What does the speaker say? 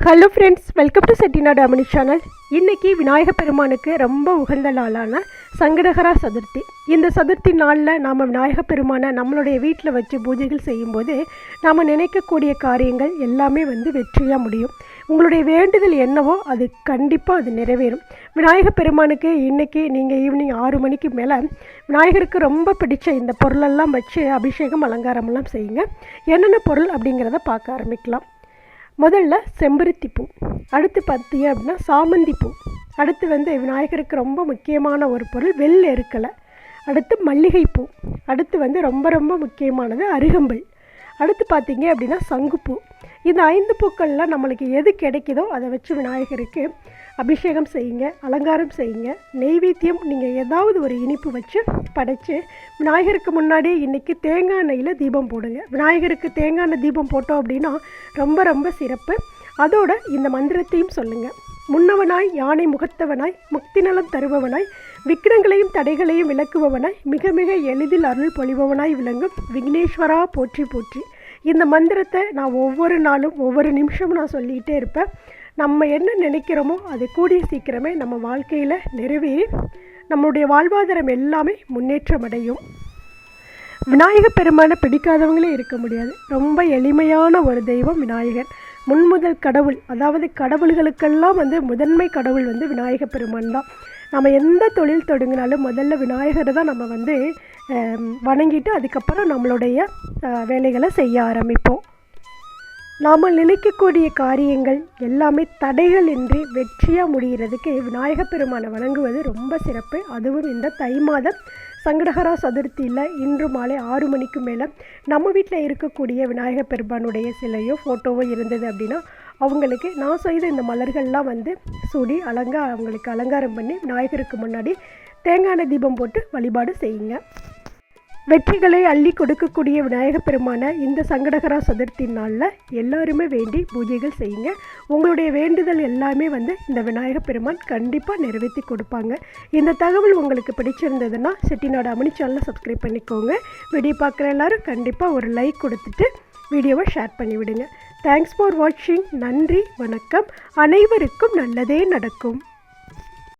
Hello friends, welcome to Chettinad Amini channel. இன்றைக்கி விநாயகர் பெருமானுக்கு ரொம்ப உகந்த நாளான சங்கடஹர சதுர்த்தி. இந்த சதுர்த்தி நாளில் நாம் விநாயகர் பெருமானை நம்மளுடைய வீட்டில் வச்சு பூஜைகள் செய்யும்போது நாம் நினைக்கக்கூடிய காரியங்கள் எல்லாமே வெற்றியாக முடியும். உங்களுடைய வேண்டுதல் என்னவோ அது கண்டிப்பாக அது நிறைவேறும். விநாயகர் பெருமானுக்கு இன்றைக்கி நீங்கள் ஈவினிங் 6 மணிக்கு மேலே விநாயகருக்கு ரொம்ப பிடிச்ச இந்த பொருளெல்லாம் வச்சு அபிஷேகம் அலங்காரமெல்லாம் செய்யுங்க. என்னென்ன பொருள் அப்படிங்கிறத பார்க்க ஆரம்பிக்கலாம். முதல்ல செம்பருத்தி பூ, அடுத்து பார்த்தீங்க அப்படின்னா சாமந்தி பூ, அடுத்து விநாயகருக்கு ரொம்ப முக்கியமான ஒரு பொருள் வெள்ளை எருக்கலை, அடுத்து மல்லிகைப்பூ, அடுத்து ரொம்ப ரொம்ப முக்கியமானது அருகம்புல், அடுத்து பார்த்தீங்க அப்படின்னா சங்குப்பூ. இந்த 5 பூக்களில் நம்மளுக்கு எது கிடைக்குதோ அதை வச்சு விநாயகருக்கு அபிஷேகம் செய்யுங்க, அலங்காரம் செய்யுங்க. நெய்வேத்தியம் நீங்கள் ஏதாவது ஒரு இனிப்பு வச்சு படைத்து விநாயகருக்கு முன்னாடி இன்றைக்கி தேங்காய் எண்ணெயில் தீபம் போடுங்க. விநாயகருக்கு தேங்காய் எண்ணெய் தீபம் போட்டோம் அப்படின்னா ரொம்ப ரொம்ப சிறப்பு. அதோட இந்த மந்திரத்தையும் சொல்லுங்கள். முன்னவனாய் யானை முகத்தவனாய் முக்தி நலம் தருபவனாய் விக்னங்களையும் தடைகளையும் விளக்குபவனாய் மிக மிக எளிதில் அருள் பொழிபவனாய் விளங்கும் விக்னேஸ்வரா போற்றி போற்றி. இந்த மந்திரத்தை நான் ஒவ்வொரு நாளும் ஒவ்வொரு நிமிஷமும் நான் சொல்லிக்கிட்டே இருப்பேன். நம்ம என்ன நினைக்கிறோமோ அது கூடிய சீக்கிரமே நம்ம வாழ்க்கையில் நிறைவேறி நம்மளுடைய வாழ்வாதாரம் எல்லாமே முன்னேற்றம் அடையும். விநாயகர் பெருமானை பிடிக்காதவங்களே இருக்க முடியாது. ரொம்ப எளிமையான ஒரு தெய்வம் விநாயகர். முன்முதல் கடவுள், அதாவது கடவுள்களுக்கெல்லாம் முதன்மை கடவுள் விநாயகர் பெருமான் தான். நம்ம எந்த தொழில் தொடங்கினாலும் முதல்ல விநாயகரை தான் நம்ம வணங்கிட்டு அதுக்கப்புறம் நம்மளுடைய வேலைகளை செய்ய ஆரம்பிப்போம். நாம் நினைக்கக்கூடிய காரியங்கள் எல்லாமே தடைகள் இன்றி வெற்றியாக முடிகிறதுக்கு விநாயகர் பெருமானை வணங்குவது ரொம்ப சிறப்பு. அதுவும் இந்த தை மாதம் சங்கடஹர சதுர்த்தியில் இன்று மாலை 6 மணிக்கு மேலே நம்ம வீட்டில் இருக்கக்கூடிய விநாயகர் பெருமானுடைய சிலையோ ஃபோட்டோவோ இருந்தது அப்படின்னா அவங்களுக்கு நான் செய்த இந்த மலர்கள்லாம் சூடி அவங்களுக்கு அலங்காரம் பண்ணி விநாயகருக்கு முன்னாடி தேங்காய் எண்ணெய் தீபம் போட்டு வழிபாடு செய்யுங்க. வெற்றிகளை அள்ளி கொடுக்கக்கூடிய விநாயகர் பெருமான இந்த சங்கடஹர சதுர்த்தி நாளில் எல்லாருமே வேண்டி பூஜைகள் செய்யுங்க. உங்களுடைய வேண்டுதல் எல்லாமே இந்த விநாயகர் பெருமான் கண்டிப்பாக நிறைவேற்றி கொடுப்பாங்க. இந்த தகவல் உங்களுக்கு பிடிச்சிருந்ததுன்னா செட்டிநாடு அமினி சேனலை சப்ஸ்கிரைப் பண்ணிக்கோங்க. வீடியோ பார்க்குற எல்லோரும் கண்டிப்பாக ஒரு லைக் கொடுத்துட்டு வீடியோவை ஷேர் பண்ணிவிடுங்க. தேங்க்ஸ் ஃபார் வாட்சிங். நன்றி, வணக்கம். அனைவருக்கும் நல்லதே நடக்கும்.